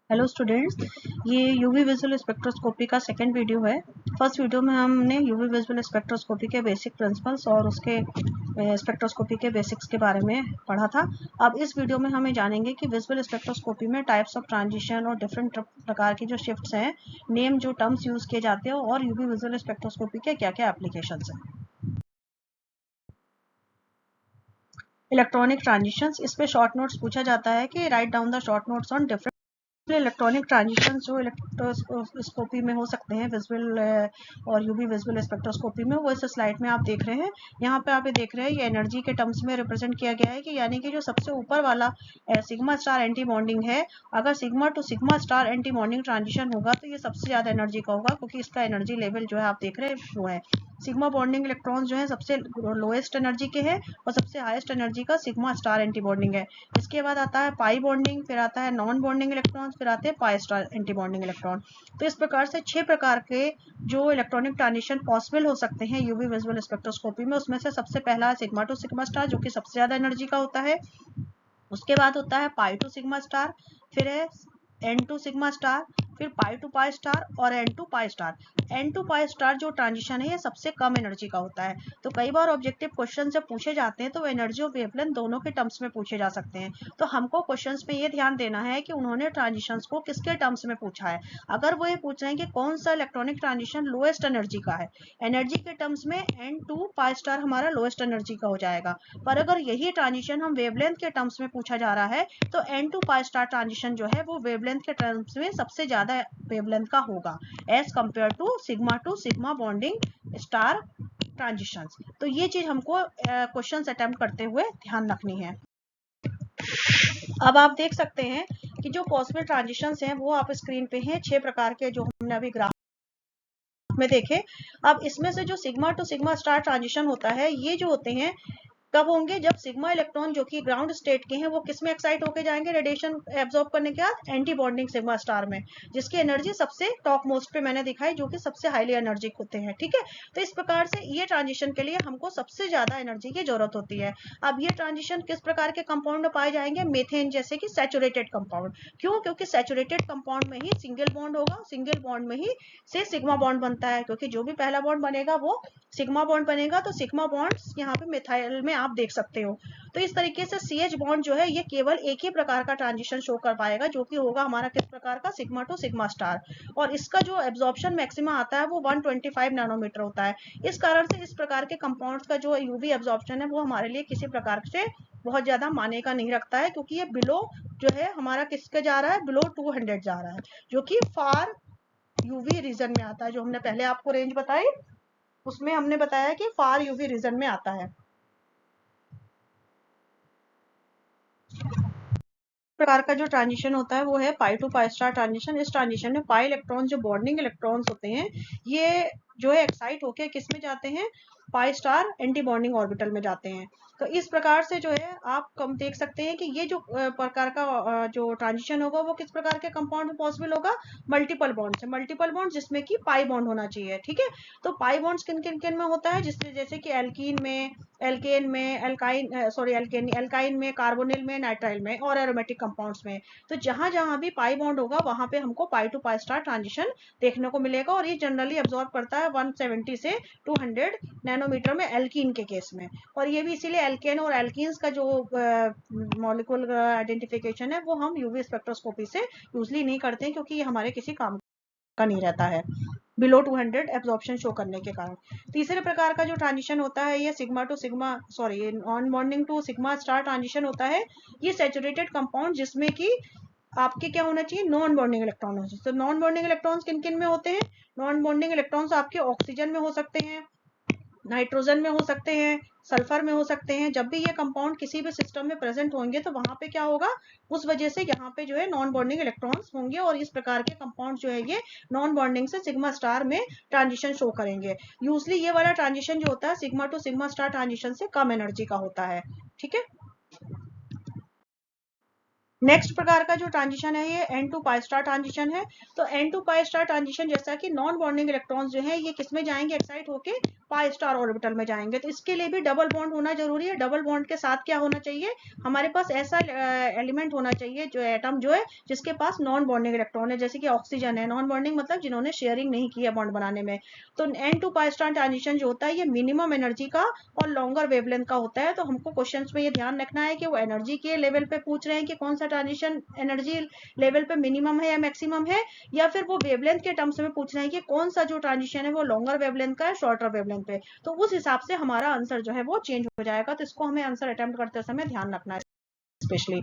Hello students, ये UV visual spectroscopy का second video है। फर्स्ट वीडियो में हमने यूवी विजुअल स्पेक्ट्रोस्कोपी के बेसिक प्रिंसिपल्स और उसके स्पेक्ट्रोस्कोपी के बेसिक्स के बारे में पढ़ा था। अब इस वीडियो में हमें जानेंगे कि विजुअल स्पेक्ट्रोस्कोपी में टाइप्स ऑफ ट्रांजिशन और डिफरेंट प्रकार की जो शिफ्ट्स हैं, नेम जो टर्म्स यूज किए जाते हैं और यूवी विजुअल स्पेक्ट्रोस्कोपी के क्या क्या एप्लीकेशंस हैं। इलेक्ट्रॉनिक ट्रांजिशंस, इस पे शॉर्ट नोट्स पूछा जाता है कि write down the short notes on different electronic transition जो इलेक्ट्रोस्कोपी में हो सकते हैं, विजुअल और यूवी विजुअल स्पेक्ट्रोस्कोपी में, वो इस स्लाइड में आप देख रहे हैं। यहाँ पे आप ये देख रहे हैं, ये एनर्जी के टर्म्स में रिप्रेजेंट किया गया है कि यानी कि जो सबसे ऊपर वाला सिग्मा स्टार एंटी बॉन्डिंग है, अगर sigma to sigma star anti bonding transition होगा तो ये सबसे ज्यादा एनर्जी का होगा, क्योंकि इसका एनर्जी लेवल जो है आप देख रहे हैं वो है सिग्मा बॉन्डिंग इलेक्ट्रॉन जो है सबसे लोएस्ट एनर्जी के हैं और सबसे हाईएस्ट एनर्जी का सिग्मा स्टार एंटी बॉन्डिंग है। इसके बाद आता है पाई बॉन्डिंग, फिर आता है नॉन बॉन्डिंग इलेक्ट्रॉन, फिर आते हैं pi star anti bonding electron. तो इस प्रकार से 6 प्रकार के जो इलेक्ट्रॉनिक ट्रांजिशन पॉसिबल हो सकते हैं यूवी विजुअल स्पेक्ट्रोस्कोपी में। उसमें से सबसे पहला है सिग्मा टू सिग्मा स्टार, जो कि सबसे ज्यादा एनर्जी का होता है। उसके बाद होता है पाई टू सिग्मा स्टार, फिर है एन टू सिग्मा स्टार, फिर पाई टू पाई स्टार और N to pi star. N to pi star जो ट्रांजिशन है ये सबसे कम एनर्जी का होता है। तो कई बार ऑब्जेक्टिव क्वेश्चन जब पूछे जाते हैं तो एनर्जी और वेवलेंथ दोनों के टर्म्स में पूछे जा सकते हैं। तो हमको क्वेश्चंस में ये ध्यान देना है कि उन्होंने ट्रांजिशंस को किसके टर्म्स में पूछा है। अगर वो ये पूछ रहे हैं कि कौन सा इलेक्ट्रॉनिक ट्रांजिशन लोएस्ट एनर्जी का है, एनर्जी के टर्म्स में एन टू पाई स्टार हमारा लोएस्ट एनर्जी का हो जाएगा। पर अगर यही ट्रांजिशन हम वेवलेंथ के टर्म्स में पूछा जा रहा है तो N to pi star transition जो है वो वेवलेंथ के टर्म्स में सबसे ज्यादा वेवलेंथ का होगा as compare to sigma bonding star transitions. तो ये चीज हमको क्वेश्चन अटेम्प्ट करते हुए ध्यान रखनी है। अब आप देख सकते हैं कि जो पॉसिबल ट्रांजिशंस हैं वो आप स्क्रीन पे हैं, 6 प्रकार के जो हमने अभी ग्राफ में देखे। अब इसमें से जो sigma to sigma star transition होता है, ये जो होते हैं कब होंगे, जब सिग्मा इलेक्ट्रॉन जो कि ग्राउंड स्टेट के हैं वो किसमें एक्साइट होके जाएंगे रेडिएशन एब्जॉर्ब करने के बाद, एंटी बॉन्डिंग सिग्मा स्टार में, जिसकी एनर्जी सबसे टॉप मोस्ट पे मैंने दिखाई, जो कि सबसे हाईली एनर्जिक होते हैं। ठीक है, तो इस प्रकार से ये ट्रांजिशन के लिए हमको सबसे ज्यादा एनर्जी की जरूरत होती है। अब ये ट्रांजिशन किस प्रकार के कंपाउंड में पाए जाएंगे, मेथेन जैसे कि सैचुरेटेड कंपाउंड। क्यों? क्योंकि सैचुरेटेड कंपाउंड में ही सिंगल बॉन्ड होगा, सिंगल बॉन्ड में ही से सिग्मा बॉन्ड बनता है, क्योंकि जो भी पहला बॉन्ड बनेगा वो सिग्मा बॉन्ड बनेगा। तो सिग्मा बॉन्ड्स यहाँ पे मिथाइल में आप देख सकते हो। तो इस तरीके से CH बॉन्ड जो है ये केवल एक ही प्रकार का ट्रांजिशन शो कर पाएगा, जो कि होगा हमारा किस प्रकार का, सिग्मा टू सिग्मा स्टार। और इसका जो एब्जॉर्प्शन मैक्सिमा आता है वो 125 नैनोमीटर होता है। इस कारण से इस प्रकार के कंपाउंड्स का जो यूवी एब्जॉर्प्शन है वो हमारे लिए किसी प्रकार से बहुत ज्यादा माने का नहीं रखता है, क्योंकि ये बिलो जो है हमारा किसके जा रहा है, बिलो 200 जा रहा है, जो कि फार यूवी रीजन में आता है। जो हमने पहले आपको रेंज बताई उसमें हमने बताया कि फार यूवी रीजन में आता है। प्रकार का जो ट्रांजिशन होता है वो है पाई टू पाई स्टार ट्रांजिशन। इस ट्रांजिशन में पाई इलेक्ट्रॉन जो बॉन्डिंग इलेक्ट्रॉन्स होते हैं ये जो है एक्साइट होके किस में जाते हैं, pi star anti bonding orbital में जाते हैं। तो इस प्रकार से जो है आप कम देख सकते हैं कि ये जो प्रकार का जो ट्रांजिशन होगा वो किस प्रकार के कंपाउंड में पॉसिबल होगा, मल्टीपल बॉन्ड से। मल्टीपल बॉन्ड जिसमें कि पाई बॉन्ड होना चाहिए। ठीक है, तो पाई बॉन्ड्स किन किन किन में होता है, जिससे जैसे कि एल्कीन में, एल्केन में, एल्काइन में, कार्बोनिल में, नाइट्राइल में और एरोमेटिक कंपाउंड्स में। तो जहां जहां भी पाई बॉन्ड होगा वहां पे हमको पाई टू पाई स्टार ट्रांजिशन देखने को मिलेगा। और ये जनरली एब्जॉर्ब करता है 170 से 200 नैनोमीटर में एल्कीन के केस में। और ये भी इसीलिए एल्केन और एल्कीन्स का जो मॉलिक्यूलर आइडेंटिफिकेशन है वो हम यूवी स्पेक्ट्रोस्कोपी से यूजली नहीं करते हैं, क्योंकि ये हमारे किसी काम का नहीं रहता है बिलो 200 एब्जॉर्प्शन शो करने के कारण। तीसरे प्रकार का जो ट्रांजिशन होता है ये sigma to sigma non bonding to sigma star transition होता है। ये सैचुरेटेड कंपाउंड जिसमें कि आपके क्या होना चाहिए, नॉन बॉन्डिंग इलेक्ट्रॉन हो। तो नॉन बॉन्डिंग इलेक्ट्रॉन्स किन किन में होते हैं, नॉन बॉन्डिंग इलेक्ट्रॉन्स आपके ऑक्सीजन में हो सकते हैं, नाइट्रोजन में हो सकते हैं, सल्फर में हो सकते हैं। जब भी ये कंपाउंड किसी भी सिस्टम में प्रेजेंट होंगे तो वहां पे क्या होगा, उस वजह से यहाँ पे जो है नॉन बॉन्डिंग इलेक्ट्रॉन्स होंगे। और इस प्रकार के कंपाउंड जो है ये नॉन बॉन्डिंग से सिग्मा स्टार में ट्रांजिशन शो करेंगे। यूजली ये वाला ट्रांजिशन जो होता है sigma to sigma star transition से कम एनर्जी का होता है। ठीक है, नेक्स्ट प्रकार का जो ट्रांजिशन है ये N to pi star transition है। तो N to pi star transition जैसा कि नॉन बॉन्डिंग इलेक्ट्रॉन्स जो है ये किसमें जाएंगे, एक्साइट होके पाई स्टार ऑर्बिटल में जाएंगे। तो इसके लिए भी डबल बॉन्ड होना जरूरी है। डबल बॉन्ड के साथ क्या होना चाहिए, हमारे पास ऐसा एलिमेंट होना चाहिए जो एटम जो है जिसके पास नॉन बॉन्डिंग इलेक्ट्रॉन है, जैसे कि ऑक्सीजन है। नॉन बॉन्डिंग मतलब जिन्होंने शेयरिंग नहीं की है बॉन्ड बनाने में। तो N to pi star transition जो होता है ये मिनिमम एनर्जी का और लॉन्गर वेवलेंथ का होता है। तो हमको क्वेश्चन में ये ध्यान रखना है कि वो एनर्जी के लेवल पे पूछ रहे हैं कि कौन सा ट्रांजिशन एनर्जी लेवल पे मिनिमम है या मैक्सिमम है, या फिर वो वेवलेंथ के टर्म्स में पूछ रहे हैं कि कौन सा जो ट्रांजिशन है वो लॉन्गर वेवलेंथ का है शॉर्टर वेवलेंथ पे। तो उस हिसाब से हमारा आंसर जो है वो चेंज हो जाएगा। तो इसको हमें आंसर अटेम्प्ट करते समय ध्यान रखना है। स्पेशली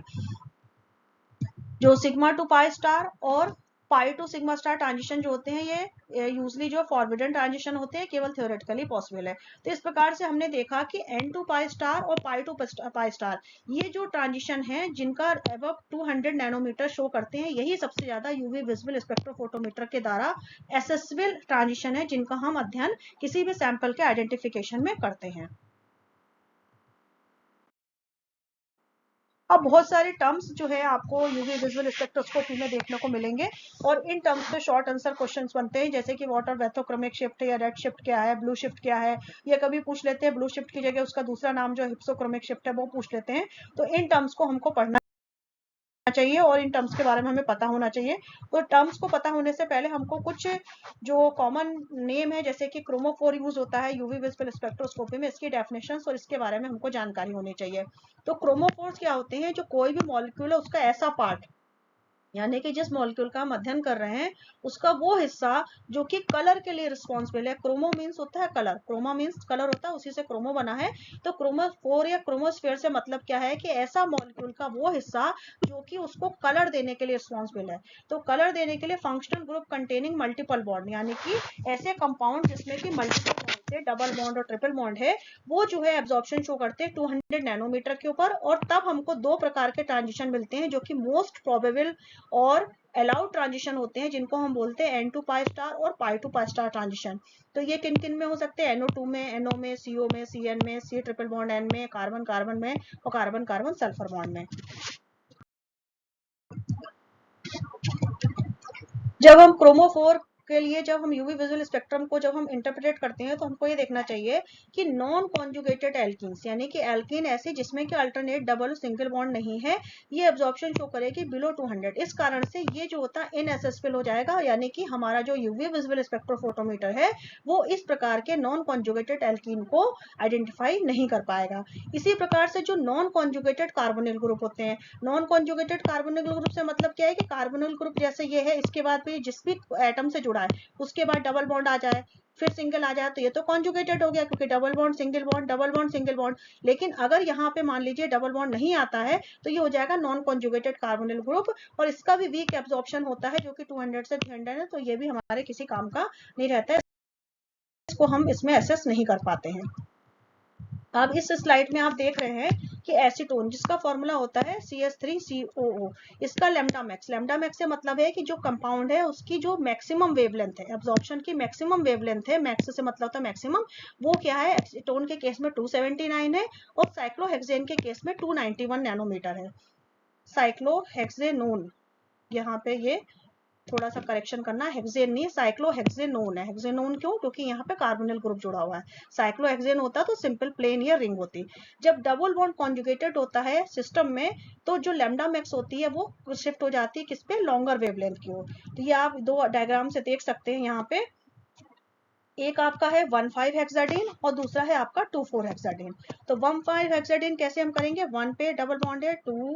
जो सिग्मा टू पाई स्टार और पाई टू सिग्मा स्टार ट्रांजिशन जो होते हैं ये यूजली जो फॉरबिडन ट्रांजिशन होते हैं, केवल थ्योरेटिकली पॉसिबल है। तो इस प्रकार से हमने देखा कि एन टू पाई स्टार और पाई टू पाई स्टार ये जो ट्रांजिशन है जिनका अबव 200 नैनोमीटर शो करते हैं, यही सबसे ज्यादा यूवी विजिबल स्पेक्ट्रोफोटोमीटर के द्वारा एसेसिबल ट्रांजिशन है जिनका हम अध्ययन किसी भी सैंपल के आइडेंटिफिकेशन में करते हैं। अब बहुत सारे टर्म्स जो है आपको यूवी विजुअल स्पेक्ट्रोस्कोपी में देखने को मिलेंगे और इन टर्म्स पे शॉर्ट आंसर क्वेश्चंस बनते हैं, जैसे कि वाटर वेथोक्रोमिक शिफ्ट है या रेड शिफ्ट क्या है, ब्लू शिफ्ट क्या है। ये कभी पूछ लेते हैं ब्लू शिफ्ट की जगह उसका दूसरा नाम जो हिप्सोक्रोमिक शिफ्ट है वो पूछ लेते हैं। तो इन टर्म्स को हमको पढ़ना चाहिए और इन टर्म्स के बारे में हमें पता होना चाहिए। तो टर्म्स को पता होने से पहले हमको कुछ जो कॉमन नेम है जैसे कि क्रोमोफोर यूज होता है यूवी विजिबल स्पेक्ट्रोस्कोपी में, इसकी डेफिनेशंस और इसके बारे में हमको जानकारी होनी चाहिए। तो क्रोमोफोर्स क्या होते हैं, जो कोई भी मॉलिक्यूल है उसका ऐसा पार्ट, यानी कि जिस मॉलिक्यूल का हम अध्ययन कर रहे हैं उसका वो हिस्सा जो कि कलर के लिए रिस्पॉन्सिबल है। क्रोमो मीन्स होता है कलर, क्रोमा मीन्स कलर होता है, उसी से क्रोमो बना है। तो क्रोमोफोर या क्रोमोस्फेयर से मतलब क्या है कि ऐसा मॉलिक्यूल का वो हिस्सा जो कि उसको कलर देने के लिए रिस्पॉन्सिबल है। तो कलर देने के लिए functional group containing multiple bond, यानी कि ऐसे कंपाउंड जिसमें कि मल्टीपल बॉन्ड से डबल बॉन्ड और ट्रिपल बॉन्ड है, वो जो है एब्जॉर्प्शन शो करते हैं 200 नैनोमीटर के ऊपर। और तब हमको दो प्रकार के ट्रांजिशन मिलते हैं जो कि मोस्ट प्रोबेबल और अलाउड ट्रांजिशन होते हैं, जिनको हम बोलते हैं एन टू पाई स्टार और पाई टू पाई स्टार ट्रांजिशन। तो ये किन किन में हो सकते हैं, NO2 में, NO में, CO में, CN में, C ट्रिपल बॉन्ड N में, कार्बन कार्बन में और कार्बन कार्बन सल्फर बॉन्ड में। जब हम क्रोमोफोर के लिए जब हम यूवी विजुअल स्पेक्ट्रम को जब हम इंटरप्रेट करते हैं तो हमको ये देखना चाहिए कि नॉन कॉन्जुगेटेड एल्कीन्स, यानी कि एल्कीन ऐसी जिसमें कि अल्टरनेट डबल सिंगल बॉन्ड नहीं है, ये एब्जॉर्प्शन शो करेगी बिलो 200। इस कारण से ये जो होता है इनएसेसिबल हो जाएगा, यानी कि हमारा जो यूवी विजुअल स्पेक्ट्रोफोटोमीटर है वो इस प्रकार के नॉन कॉन्जुगेटेड एल्कीन को आइडेंटिफाई नहीं कर पाएगा। इसी प्रकार से जो नॉन कॉन्जुगेटेड कार्बोनिल ग्रुप होते हैं, नॉन कॉन्जुगेटेड कार्बोनिल ग्रुप से मतलब क्या है कि कार्बोनिल ग्रुप जैसे ये है, इसके बाद भी जिस भी एटम से जुड़ा है उसके बाद डबल बॉन्ड आ जाए फिर सिंगल आ जाए, तो ये तो कॉन्जुगेटेड हो गया क्योंकि double bond single bond double bond single bond. लेकिन अगर यहाँ पे मान लीजिए डबल बॉन्ड नहीं आता है तो ये हो जाएगा नॉन कॉन्जुगेटेड कार्बोनिल ग्रुप, और इसका भी वीक एब्जॉर्प्शन होता है जो कि 200 से 300 है। तो ये भी हमारे किसी काम का नहीं रहता है, इसको हम इसमें एसेस नहीं कर पाते हैं। अब इस स्लाइड में आप देख रहे हैं कि एसीटोन जिसका फॉर्मूला होता है CH3COO, इसका लैम्डा मैक्स से मतलब है कि जो कंपाउंड है उसकी जो मैक्सिमम वेवलेंथ है, एब्जॉर्प्शन की मैक्सिमम वेवलेंथ है, मैक्स से मतलब होता है मैक्सिमम, वो क्या है, एसीटोन के केस में 279 है और साइक्लोहेक्सेन के केस में 291 नैनोमीटर है। साइक्लोहेक्सेनोन, यहाँ पे ये थोड़ा सा करेक्शन करना, हेक्सेन नहीं साइक्लोहेक्सेनोन है। हेक्सेनोन क्यों, क्योंकि यहाँ पे कार्बोनिल ग्रुप जुड़ा हुआ है। साइक्लोहेक्सेन होता तो सिंपल प्लेन या रिंग होती। जब डबल बॉन्ड कॉन्जुगेटेड होता है सिस्टम में तो जो लैम्डा मैक्स होती है वो शिफ्ट हो जाती है किस पे, लॉन्गर वेवलेंथ की ओर। तो ये आप दो डायग्राम से देख सकते हैं, यहाँ पे एक आपका है 1,5 हेक्साडीन और दूसरा है आपका 2,4 हेक्साडीन। तो 1,5 हेक्साडीन कैसे हम करेंगे, 1 पे डबल बॉन्ड है, 2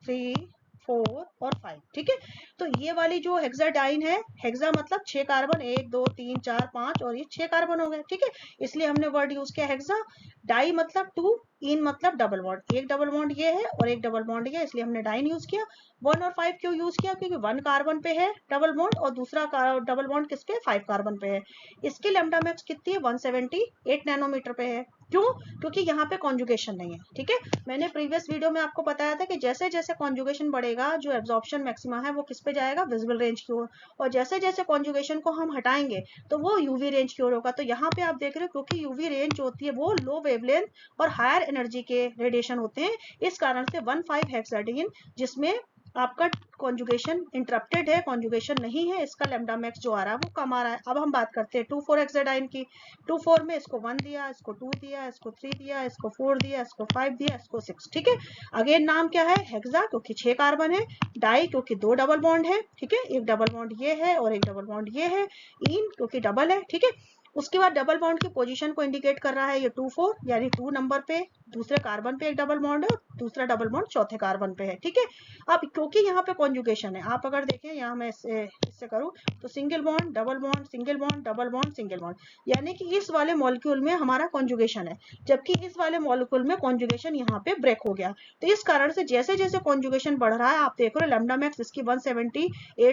3 4 और 5, ठीक है। तो ये वाली जो हेक्साडाइन है, हेक्सा मतलब 6 कार्बन, 1 2 3 4 5 और ये 6 कार्बन हो गए, ठीक है, इसलिए हमने वर्ड यूज किया हेक्सा। डाई मतलब 2, इन मतलब डबल बॉन्ड, एक डबल बॉन्ड ये है और एक डबल बॉन्ड ये, इसलिए हमने डाइन यूज किया। 1 और 5 क्यों यूज किया, क्योंकि 1 कार्बन पे है डबल बॉन्ड और दूसरा डबल बॉन्ड किस पे, 5 कार्बन पे है। इसकी लैम्डा मैक्स कितनी है, 178 नैनोमीटर पे है। क्यों, क्योंकि यहाँ पे कॉन्जुगेशन नहीं है, ठीक है। मैंने प्रीवियस वीडियो में आपको बताया था कि जैसे जैसे कॉन्जुगेशन बढ़ेगा जो एब्जॉर्प्शन मैक्सिमा है वो किस पे जाएगा, विजिबल रेंज की ओर, और जैसे जैसे कॉन्जुगेशन को हम हटाएंगे तो वो यूवी रेंज की ओर होगा। तो यहाँ पे आप देख रहे हो क्योंकि यूवी रेंज होती है वो लो वेवलेंथ और हायर एनर्जी के रेडिएशन होते हैं, इस कारण से 1,5 हेक्साडीन जिसमें आपका कॉन्जुगेशन इंटरप्टेड है, कॉन्जुगेशन नहीं है, इसका लेमडा मैक्स जो आ रहा है वो कम आ रहा है। अब हम बात करते हैं 2,4-हेक्साडाइन की। 2,4 में इसको 1 दिया, इसको 2 दिया, इसको 3 दिया, इसको 4 दिया, इसको 5 दिया, इसको 6, ठीक है। अगेन नाम क्या है, हेक्सा, क्योंकि 6 कार्बन है। डाई, क्योंकि 2 डबल बॉन्ड है, ठीक है, एक डबल बॉन्ड ये है और एक डबल बॉन्ड ये है। इन, क्योंकि डबल है, ठीक है। उसके बाद डबल बॉन्ड की पोजीशन को इंडिकेट कर रहा है ये 2,4, यानी 2 नंबर पे दूसरे कार्बन पे एक डबल बॉन्ड है, दूसरा डबल बॉन्ड चौथे कार्बन पे है, ठीक है। अब क्योंकि यहाँ पे कॉन्जुगेशन है, आप अगर देखें यहाँ मैं इससे करूँ तो single bond, double bond, single bond, double bond, single bond, यानी कि इस वाले मॉलिक्यूल में हमारा कॉन्जुगेशन है, जबकि इस वाले मॉलिक्यूल में कॉन्जुगेशन यहाँ पे ब्रेक हो गया। तो इस कारण से जैसे जैसे कॉन्जुगेशन बढ़ रहा है, आप देख रहे हो लेमडा मैक्स इसकी 178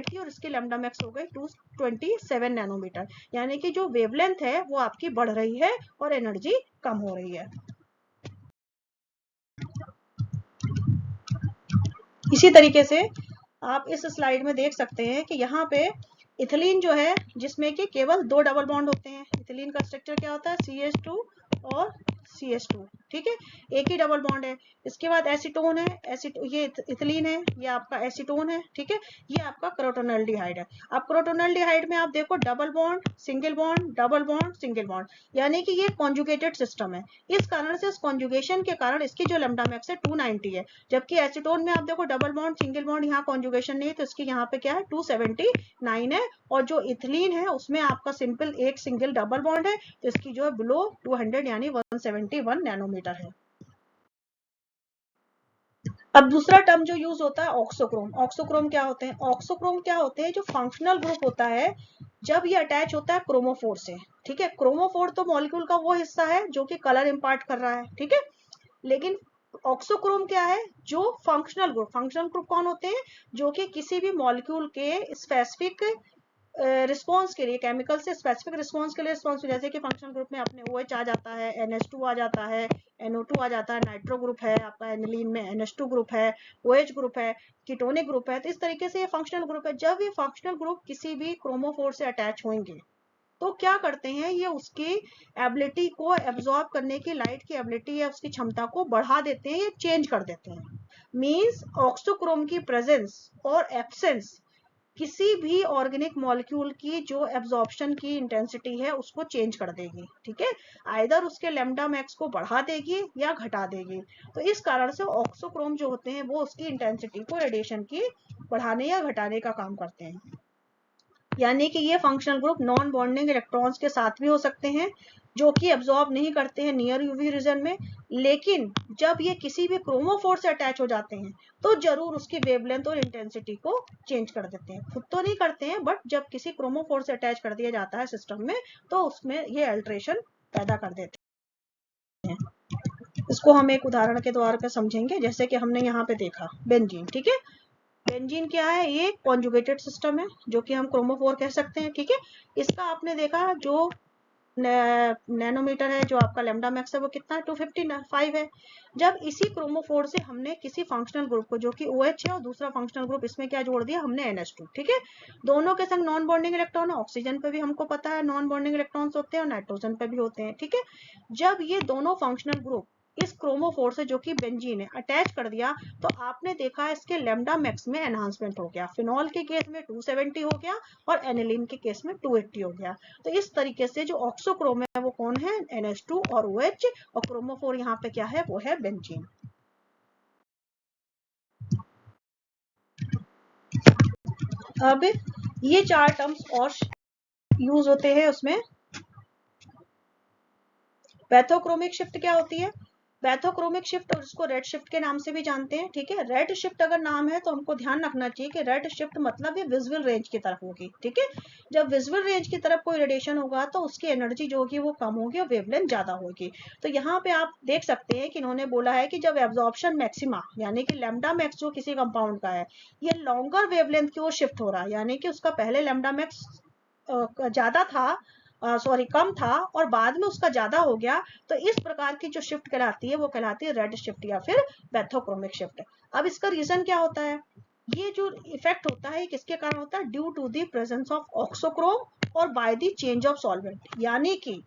थी और इसकी लेमडा मैक्स हो गई 227 नैनोमीटर, यानी कि जो वेवलेंथ है वो आपकी बढ़ रही है और एनर्जी कम हो रही है। इसी तरीके से आप इस स्लाइड में देख सकते हैं कि यहाँ पे इथिलीन जो है, जिसमें कि केवल 2 डबल बॉन्ड होते हैं। इथिलीन का स्ट्रक्चर क्या होता है, CH2 और CH2, ठीक है, एक ही डबल बॉन्ड है। इसके बाद एसीटोन है, ये इथिलीन है, ये आपका एसीटोन है, ठीक है, ये आपका क्रोटोनल्डिहाइड है। अब क्रोटोनल्डिहाइड में आप देखो double bond, single bond, double bond, single bond, यानी कि ये कॉन्जुगेटेड सिस्टम है। इस कारण से, इस कॉन्जुगेशन के कारण इसकी जो लेमडा मैक्स है 290 है, जबकि एसीटोन में आप देखो डबल बॉन्ड, सिंगल बॉन्ड, यहाँ कॉन्जुगेशन नहीं है, तो इसकी यहाँ पे क्या है 279 है। और जो इथिलीन है उसमें आपका सिंपल एक सिंगल डबल बॉन्ड है, तो इसकी जो है बिलो 200 यानी 171 नैनोमीटर है। अब दूसरा टर्म जो यूज होता है ऑक्सोक्रोम। ऑक्सोक्रोम क्या होते हैं, ऑक्सोक्रोम क्या होते हैं, जो फंक्शनल ग्रुप होता है जब ये अटैच होता है क्रोमोफोर से, ठीक है। क्रोमोफोर तो मॉलिक्यूल का वो हिस्सा है जो कि कलर इंपार्ट कर रहा है, ठीक है, लेकिन ऑक्सोक्रोम क्या है, जो फंक्शनल ग्रुप, फंक्शनल ग्रुप कौन होते हैं, जो कि किसी भी मॉलिक्यूल के स्पेसिफिक रिस्पॉन्स के लिए, केमिकल से स्पेसिफिक रिस्पॉन्स के लिए रिस्पॉन्स, जैसे कि फंक्शनल ग्रुप में अपने OH आ जाता है, NH2 आ जाता है, NO2 आ जाता है, नाइट्रो ग्रुप है आपका, एनिलीन में NH2 ग्रुप है, OH ग्रुप है, कीटोनिक ग्रुप है। तो इस तरीके से ये फंक्शनल ग्रुप है। जब ये फंक्शनल ग्रुप किसी भी क्रोमोफोर से अटैच होंगे तो क्या करते हैं, ये उसकी एबिलिटी को एब्जॉर्ब करने की, लाइट की एबिलिटी या उसकी क्षमता को बढ़ा देते हैं या चेंज कर देते हैं। मींस ऑक्सोक्रोम की प्रेजेंस और एब्सेंस किसी भी ऑर्गेनिक मॉलिक्यूल की जो एब्जॉर्प्शन की इंटेंसिटी है उसको चेंज कर देगी, ठीक है, आइदर उसके लेमडा मैक्स को बढ़ा देगी या घटा देगी। तो इस कारण से ऑक्सोक्रोम जो होते हैं वो उसकी इंटेंसिटी को रेडिएशन की बढ़ाने या घटाने का काम करते हैं। यानी कि ये functional group non bonding electrons के साथ भी हो सकते हैं, जो कि एब्जॉर्ब नहीं करते हैं नियर यूवी रीजन में, लेकिन जब ये किसी भी क्रोमोफोर से अटैच हो जाते हैं तो जरूर उसकी वेवलेंथ और इंटेंसिटी को चेंज कर देते हैं। खुद तो नहीं करते हैं, बट जब किसी क्रोमोफोर से अटैच कर दिया जाता है सिस्टम में तो उसमें ये अल्ट्रेशन पैदा कर देते हैं। इसको हम एक उदाहरण के द्वारा समझेंगे, जैसे कि हमने यहाँ पे देखा बेंजीन, ठीक है। बेंजीन क्या है, ये कॉन्जुगेटेड सिस्टम है, जो कि हम क्रोमोफोर कह सकते हैं, ठीक है। इसका आपने देखा जो नैनोमीटर है, जो आपका लेमडा मैक्स है वो कितना है, 255 है। जब इसी क्रोमोफोर से हमने किसी फंक्शनल ग्रुप को, जो कि OH है, और दूसरा फंक्शनल ग्रुप इसमें क्या जोड़ दिया हमने, NH2, ठीक है, दोनों के संग नॉन बॉन्डिंग इलेक्ट्रॉन, ऑक्सीजन पे भी हमको पता है नॉन बॉन्डिंग इलेक्ट्रॉन्स होते हैं और नाइट्रोजन पे भी होते हैं, ठीक है। जब ये दोनों फंक्शनल ग्रुप इस क्रोमोफोर से, जो कि बेंजीन है, अटैच कर दिया, तो आपने देखा इसके लेमडा मैक्स में एनहांसमेंट हो गया। फिनॉल के केस में 270 हो गया और एनिलीन के केस में 280 हो गया। तो इस तरीके से जो ऑक्सोक्रोम है वो कौन है, NH2 और OH, और क्रोमोफोर यहाँ पे क्या है, वो है बेंजीन। अब ये 4 टर्म्स और यूज होते हैं उसमें। पैथोक्रोमिक शिफ्ट क्या होती है, पैथोक्रोमिक शिफ्ट, और इसको रेड शिफ्ट के नाम से भी जानते हैं, ठीक है। रेड शिफ्ट अगर नाम है तो हमको ध्यान रखना चाहिए कि रेड शिफ्ट मतलब ये विजुअल रेंज की तरफ होगी, ठीक है। जब विजुअल रेंज की तरफ कोई रेडिएशन होगा तो उसकी एनर्जी जो होगी वो कम होगी और वेवलेंथ ज्यादा होगी। तो यहाँ पे आप देख सकते हैं कि इन्होंने बोला है कि जब एब्जॉर्प्शन मैक्सिमा, यानी कि लेमडा मैक्स जो किसी कंपाउंड का है, ये लॉन्गर वेवलेंथ की ओर शिफ्ट हो रहा है, यानी कि उसका पहले लेमडा मैक्स ज्यादा था, सॉरी कम था, और बाद में उसका ज्यादा हो गया, तो इस प्रकार की जो शिफ्ट कहलाती है वो कहलाती है रेड शिफ्ट या फिर पैथोक्रोमिक शिफ्ट। अब इसका रीजन क्या होता है, ये जो इफेक्ट होता है किसके कारण होता है, due to the presence of auxochrome और by the change of solvent, यानी कि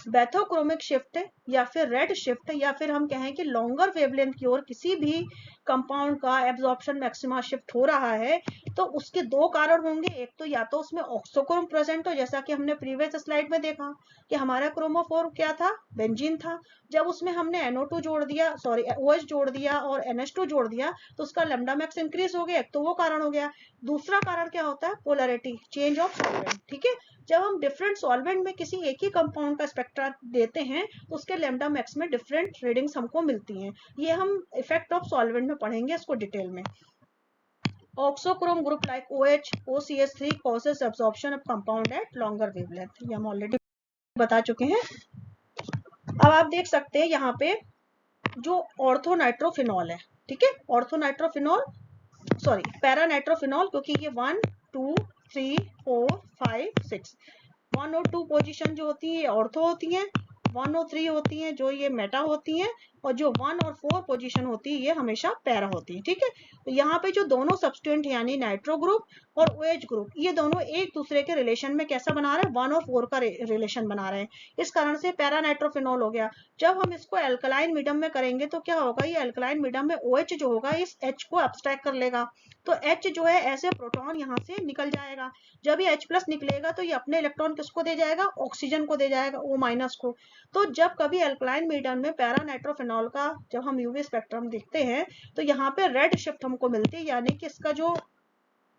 पैथोक्रोमिक शिफ्ट या फिर रेड शिफ्ट, या फिर हम कहें कि लॉन्गर वेवलेंथ की ओर किसी भी कंपाउंड का एब्जॉर्प्शन मैक्सिमा शिफ्ट हो रहा है, तो उसके दो कारण होंगे। एक तो या तो उसमें ऑक्सोक्रोम प्रेजेंट हो, जैसा कि हमने प्रीवियस स्लाइड में देखा कि हमारा क्रोमोफोर क्या था, बेंजीन था। जब उसमें हमने NO2 जोड़ दिया, सॉरी OH जोड़ दिया और NH2 जोड़ दिया, तो उसका लैम्डा मैक्स इंक्रीज हो गया। एक तो वो कारण हो गया। दूसरा कारण क्या होता है, पोलैरिटी चेंज ऑफ सॉल्वेंट। ठीक है, जब हम डिफरेंट सॉल्वेंट में किसी एक ही कंपाउंड का स्पेक्ट्रा देते हैं तो उसके लैम्डा मैक्स में डिफरेंट रीडिंग्स हमको मिलती हैं। ये हम इफेक्ट ऑफ सॉल्वेंट में पढ़ेंगे इसको डिटेल में। Auxochrome group like OH, OCH3 causes absorption of compound at longer wavelength, ये हम ऑलरेडी बता चुके हैं। अब आप देख सकते हैं यहाँ पे जो ऑर्थोनाइट्रोफिनॉल है, ठीक है, ऑर्थोनाइट्रोफिनॉल सॉरी पैरानाइट्रोफिनॉल, क्योंकि ये 1 2 3 4 5 6 1 और 2 पोजीशन जो होती है ऑर्थो होती हैं, 1 और 3 होती हैं जो ये मेटा होती हैं, और जो 1 और 4 पोजीशन होती है ये हमेशा पैरा होती है। ठीक है, तो यहाँ पे जो दोनों सब्सटेंट यानी नाइट्रो ग्रुप और OH ग्रुप, ये दोनों एक दूसरे के रिलेशन में कैसा बना रहे हैं, 1 और 4 का रिलेशन बना रहे हैं। इस कारण से पैरानाइट्रोफिनॉल हो गया। जब हम इसको एल्कलाइन मीडियम में करेंगे तो क्या होगा, ये एल्कलाइन मीडियम में OH जो होगा इस H को अब्स्ट्रैक्ट कर लेगा, तो H जो है ऐसे प्रोटॉन यहाँ से निकल जाएगा। जब ये H+ निकलेगा तो ये अपने इलेक्ट्रॉन किसको दे जाएगा, ऑक्सीजन को दे जाएगा, O- को। तो जब कभी अल्कलाइन मीडियम में पैरानाइट्रोफिनॉल का जब हम यूवी स्पेक्ट्रम देखते हैं तो यहाँ पे रेड शिफ्ट हमको मिलती है, यानी कि इसका जो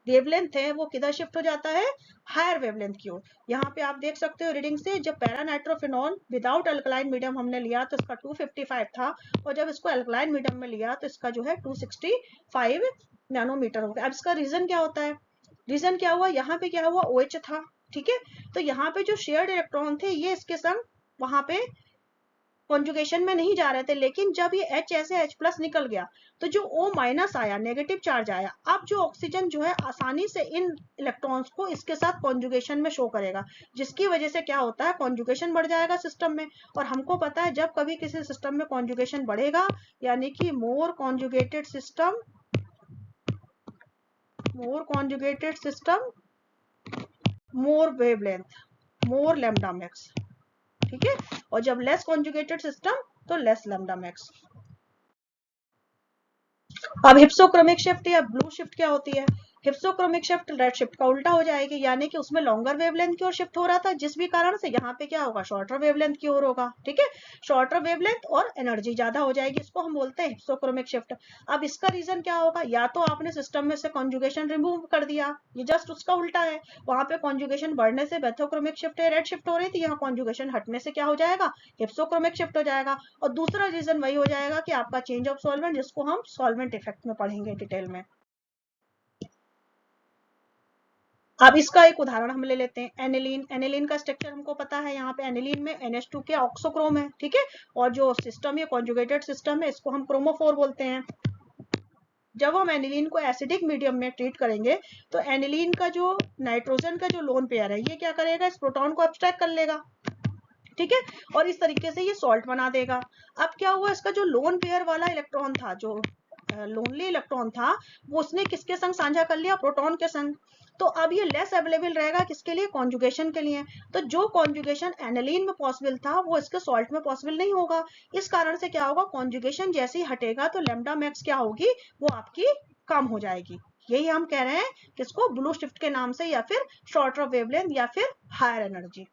वेवलेंथ है वो किधर शिफ्ट हो जाता है, हायर वेवलेंथ की ओर। यहाँ पे आप देख सकते हो रीडिंग से, जब पैरानाइट्रोफिनॉल विदाउट अल्कलाइन मीडियम हमने लिया तो इसका 255 था, और जब इसको अल्कलाइन मीडियम में लिया तो इसका जो है 265 नैनोमीटर हो गया। अब इसका रीजन क्या होता है, रीजन क्या हुआ, यहाँ पे क्या हुआ, OH था। ठीक है, तो यहाँ पे जो शेयर्ड इलेक्ट्रॉन थे ये इसके संग वहां पे कॉन्जुगेशन में नहीं जा रहे थे, लेकिन जब ये H ऐसे H+ निकल गया तो जो O- आया, नेगेटिव चार्ज आया, अब जो ऑक्सीजन जो है आसानी से इन इलेक्ट्रॉन्स को इसके साथ कॉन्जुगेशन में शो करेगा, जिसकी वजह से क्या होता है, कॉन्जुगेशन बढ़ जाएगा सिस्टम में। और हमको पता है जब कभी किसी सिस्टम में कॉन्जुगेशन बढ़ेगा, यानी कि मोर कॉन्जुगेटेड सिस्टम, मोर वेवलेंथ, मोर लैम्डा मैक्स। ठीक है, और जब लेस कॉन्जुगेटेड सिस्टम तो लेस लैम्डा मैक्स। अब हिप्सोक्रोमिक शिफ्ट या ब्लू शिफ्ट क्या होती है, हिप्सोक्रोमिक शिफ्ट रेड शिफ्ट का उल्टा हो जाएगी, यानी कि उसमें लॉन्गर वेवलेंथ की ओर शिफ्ट हो रहा था, जिस भी कारण से यहाँ पे क्या होगा, शॉर्टर वेवलेंथ की ओर होगा। ठीक है, शॉर्टर वेवलेंथ और एनर्जी ज्यादा हो जाएगी, इसको हम बोलते हैं हिप्सोक्रोमिक शिफ्ट। अब इसका रीजन क्या होगा, या तो आपने सिस्टम में से कॉन्जुगेशन रिमूव कर दिया, ये जस्ट उसका उल्टा है, वहां पे कॉन्जुगेशन बढ़ने से बेथोक्रोमिक शिफ्ट है, रेड शिफ्ट हो रही थी, यहाँ कॉन्जुगेशन हटने से क्या हो जाएगा, हिप्सोक्रोमिक शिफ्ट हो जाएगा। और दूसरा रीजन वही हो जाएगा कि आपका चेंज ऑफ सॉल्वेंट, जिसको हम सॉल्वेंट इफेक्ट में पढ़ेंगे डिटेल में। अब इसका एक उदाहरण हम ले लेते हैं, एनिलीन। एनिलीन का स्ट्रक्चर हमको पता है, यहाँ पे एनिलीन में NH2 के ऑक्सोक्रोम है। ठीक है, और जो सिस्टम है कॉन्जुगेटेड सिस्टम है, इसको हम क्रोमोफोर बोलते हैं। जब हम एनिलीन को एसिडिक मीडियम में ट्रीट करेंगे तो एनिलीन का जो नाइट्रोजन का जो लोन पेयर है ये क्या करेगा, इस प्रोटॉन को अब्स्ट्रैक्ट कर लेगा। ठीक है, और इस तरीके से ये सॉल्ट बना देगा। अब क्या हुआ, इसका जो लोन पेयर वाला इलेक्ट्रॉन था, जो लोनली इलेक्ट्रॉन था, वो उसने किसके संग साझा कर लिया, प्रोटॉन के संग। तो अब ये लेस अवेलेबल रहेगा किसके लिए, कॉन्जुगेशन के लिए। तो जो कॉन्जुगेशन एनिलीन में पॉसिबल था वो इसके सॉल्ट में पॉसिबल नहीं होगा। इस कारण से क्या होगा, कॉन्जुगेशन जैसे ही हटेगा तो लैम्डा मैक्स क्या होगी, वो आपकी कम हो जाएगी। यही हम कह रहे हैं किसको, ब्लू शिफ्ट के नाम से, या फिर शॉर्टर वेवलेंथ, या फिर हायर एनर्जी।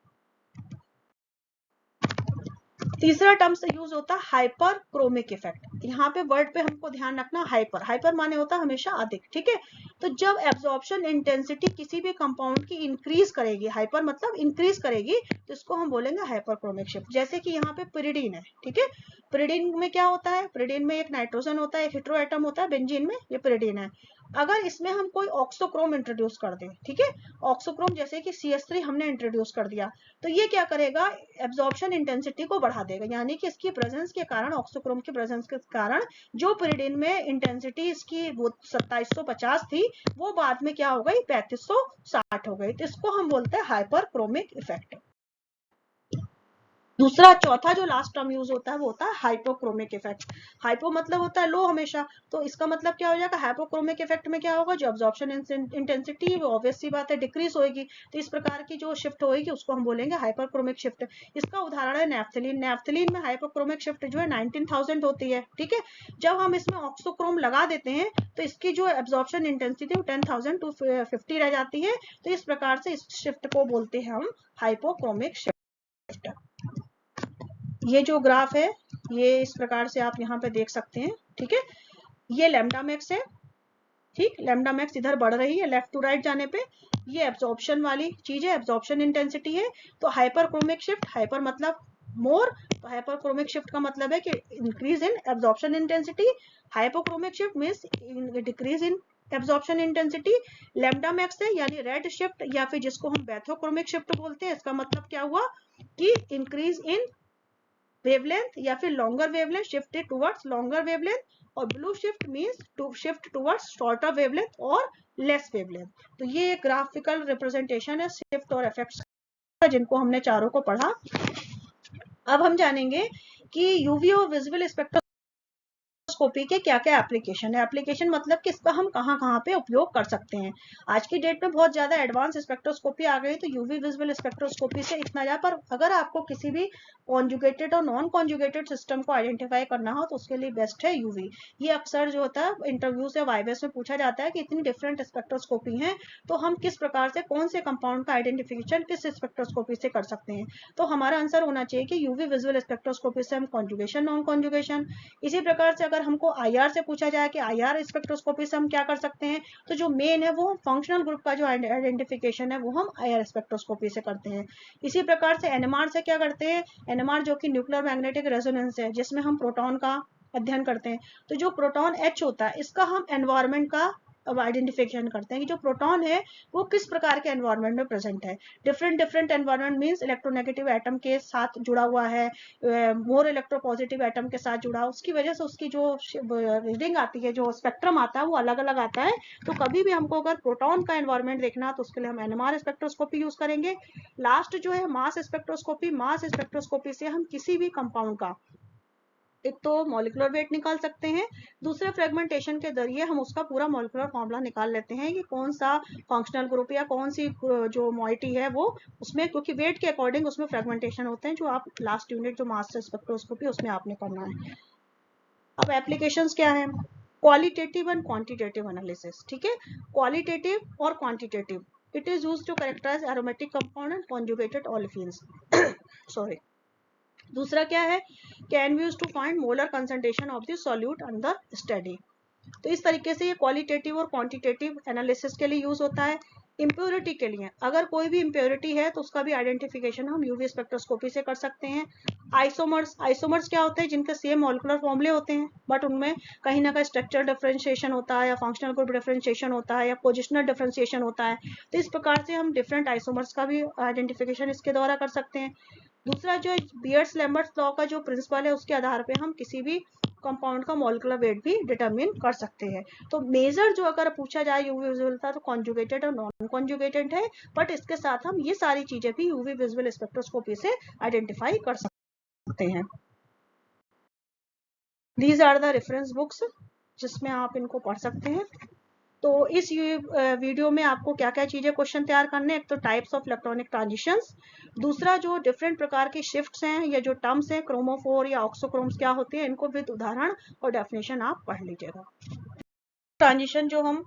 तीसरा टर्म से यूज होता है हाइपर क्रोमिक इफेक्ट। यहाँ पे वर्ड पे हमको ध्यान रखना, हाइपर, हाइपर माने होता है हमेशा अधिक। ठीक है, तो जब एब्जॉर्प्शन इंटेंसिटी किसी भी कंपाउंड की इंक्रीज करेगी, हाइपर मतलब इंक्रीज करेगी, तो इसको हम बोलेंगे हाइपर क्रोमिक शिफ्ट। जैसे कि यहाँ पे पिरिडीन है। ठीक है, पिरिडीन में क्या होता है, पिरिडीन में एक नाइट्रोजन होता है, एक हेटेरो एटम होता है, बेंजीन में, ये पिरिडीन है। अगर इसमें हम कोई ऑक्सोक्रोम इंट्रोड्यूस कर दें, ठीक है, ऑक्सोक्रोम जैसे कि CH3 हमने इंट्रोड्यूस कर दिया, तो ये क्या करेगा, एब्जॉर्प्शन इंटेंसिटी को बढ़ा देगा, यानी कि इसकी प्रेजेंस के कारण, ऑक्सोक्रोम की प्रेजेंस के कारण जो पिरिडीन में इंटेंसिटी इसकी वो 2750 थी, वो बाद में क्या हो गई, 3560 हो गई। तो इसको हम बोलते हैं हाइपर क्रोमिक इफेक्ट। दूसरा चौथा जो लास्ट टर्म यूज होता है वो होता है हाइपोक्रोमिक इफेक्ट। हाइपो मतलब होता है लो हमेशा, तो इसका मतलब क्या हो जाएगा, हाइपोक्रोमिक इफेक्ट में क्या होगा, जो अब्जॉर्प्शन इंटेंसिटी वो ऑब्वियस सी बात है डिक्रीज होगी, तो इस प्रकार की जो शिफ्ट होगी उसको हम बोलेंगे हाइपरक्रोमिक शिफ्ट। इसका उदाहरण है नेफ्थलीन। नेफ्थलीन में हाइपोक्रोमिक शिफ्ट जो है 19,000 होती है, ठीक है। जब हम इसमें ऑक्सोक्रोम लगा देते हैं तो इसकी जो एब्जॉर्प्शन इंटेंसिटी 10,000 टू 50 रह जाती है, तो इस प्रकार से इस शिफ्ट को बोलते हैं हम हाइपोक्रोमिक शिफ्ट। ये जो ग्राफ है ये इस प्रकार से आप यहाँ पे देख सकते हैं, ठीक है। ये लैम्डा मैक्स है, ठीक, लैम्डा मैक्स इधर बढ़ रही है लेफ्ट टू राइट जाने पे, ये एब्जॉर्प्शन वाली चीज है, एब्जॉर्प्शन इंटेंसिटी है। तो हाइपरक्रोमिक शिफ्ट, हाइपर मतलब मोर, तो हाइपरक्रोमिक शिफ्ट का मतलब है कि increase in absorption intensity, hypochromic shift means decrease in absorption intensity. Lambda max है यानी रेड शिफ्ट या फिर जिसको हम बैथोक्रोमिक शिफ्ट बोलते हैं, इसका मतलब क्या हुआ कि इंक्रीज इन वेवलेंथ या फिर longer wavelength, shifted towards longer wavelength. और blue shift means to shift towards shorter wavelength और लेस वेवलेंथ। तो ये एक ग्राफिकल रिप्रेजेंटेशन है शिफ्ट और इफेक्ट्स, जिनको हमने चारों को पढ़ा। अब हम जानेंगे कि यूवी और विजिबल स्पेक्ट्रोस्कोपी के क्या क्या एप्लीकेशन है। एप्लीकेशन मतलब कि इसका हम कहाँ कहाँ पे उपयोग कर सकते हैं। आज की डेट में बहुत ज्यादा एडवांस स्पेक्ट्रोस्कोपी आ गई, तो यूवी विजिबल स्पेक्ट्रोस्कोपी से इतना जा, पर अगर आपको किसी भी कॉन्जुगेटेड और नॉन कॉन्जुगेटेड सिस्टम को आइडेंटिफाई करना हो तो उसके लिए बेस्ट है यूवी। ये अक्सर जो होता है इंटरव्यू से वाइवेस में पूछा जाता है कि इतनी डिफरेंट स्पेक्ट्रोस्कोपी है तो हम किस प्रकार से कौन से कंपाउंड का आइडेंटिफिकेशन किस स्पेक्ट्रोस्कोपी से कर सकते हैं। तो हमारा आंसर होना चाहिए कि यूवी विजुअल स्पेक्ट्रोस्कोपी से हम कॉन्जुगेशन, नॉन कॉन्जुगेशन। इसी प्रकार से अगर हमको आईआर से पूछा जाए कि आईआर स्पेक्ट्रोस्कोपी से हम क्या कर सकते हैं, तो जो मेन है वो फंक्शनल ग्रुप का जो आइडेंटिफिकेशन है वो हम आईआर स्पेक्ट्रोस्कोपी से करते हैं। इसी प्रकार से एनएमआर से क्या करते हैं, एनएमआर जो कि न्यूक्लियर मैग्नेटिक रेजोनेंस है, जिसमें हम प्रोटॉन का अध्ययन करते हैं। तो जो प्रोटॉन एच होता है इसका हम एनवायरमेंट का अब आइडेंटिफिकेशन करते हैं कि जो प्रोटॉन है वो किस प्रकार के एनवायरमेंट में प्रेजेंट है। Different different environment means electronegative atom के साथ जुड़ा हुआ है, मोर इलेक्ट्रोपॉजिटिव एटम के साथ जुड़ा, उसकी वजह से उसकी जो रीडिंग आती है, जो स्पेक्ट्रम आता है वो अलग अलग आता है। तो कभी भी हमको अगर प्रोटॉन का एनवायरमेंट देखना तो उसके लिए हम एनएमआर स्पेक्ट्रोस्कोपी यूज करेंगे। लास्ट जो है मास स्पेक्ट्रोस्कोपी। मास स्पेक्ट्रोस्कोपी से हम किसी भी कंपाउंड का एक तो मॉलिक्यूलर वेट निकाल सकते हैं, दूसरे फ्रेगमेंटेशन के जरिए हम उसका पूरा मॉलिक्यूलर फॉर्मूला निकाल लेते हैं कि कौन सा फंक्शनल ग्रुप या कौन सी जो मॉइटी है वो उसमें, क्योंकि वेट के अकॉर्डिंग उसमें फ्रेगमेंटेशन होते हैं, जो आप लास्ट यूनिट जो मास स्पेक्ट्रोस्कोपी उसमें आपने करना है। अब एप्लीकेशंस क्या है, क्वालिटेटिव एंड क्वांटिटेटिव एनालिसिस, ठीक है। क्वालिटेटिव और quantitative, it is used to characterize aromatic compound and conjugated olefins sorry. दूसरा क्या है, can be used to find molar concentration of the solute under study. तो इस तरीके से ये क्वालिटेटिव और क्वांटिटेटिव एनालिसिस के लिए यूज होता है। इम्प्योरिटी के लिए, अगर कोई भी इम्प्योरिटी है तो उसका भी आइडेंटिफिकेशन हम यूवी स्पेक्ट्रोस्कोपी से कर सकते हैं। आइसोमर्स, आइसोमर्स क्या होते हैं, जिनके सेम मॉलिक्यूलर फॉर्मूले होते हैं बट उनमें कहीं ना कहीं स्ट्रक्चर डिफरेंशिएशन होता है या फंक्शनल ग्रुप डिफरेंशिएशन होता है या पोजिशनल डिफरेंशिएशन होता है, तो इस प्रकार से हम डिफरेंट आइसोमर्स का भी आइडेंटिफिकेशन इसके द्वारा कर सकते हैं। दूसरा जो बियर्स लैम्बर्ट्स लॉ का जो प्रिंसिपल है उसके आधार पे हम किसी भी कंपाउंड का मॉलिक्यूलर वेट भी डिटरमिन कर सकते हैं। तो मेजर जो अगर पूछा जाए यूवी विजुअल था तो कॉन्जुगेटेड और नॉन कॉन्जुगेटेड है, बट इसके साथ हम ये सारी चीजें भी यूवी विजुअल स्पेक्ट्रोस्कोपी से आइडेंटिफाई कर सकते हैं। These are the reference books जिसमें आप इनको पढ़ सकते हैं। तो इस वीडियो में आपको क्या क्या चीजें क्वेश्चन तैयार करने हैं, एक तो टाइप्स ऑफ इलेक्ट्रॉनिक ट्रांजिशंस, दूसरा जो डिफरेंट प्रकार के शिफ्ट्स हैं या जो टर्म्स हैं क्रोमोफोर या ऑक्सोक्रोम्स क्या होते हैं, इनको विद उदाहरण और डेफिनेशन आप पढ़ लीजिएगा। ट्रांजिशन जो हम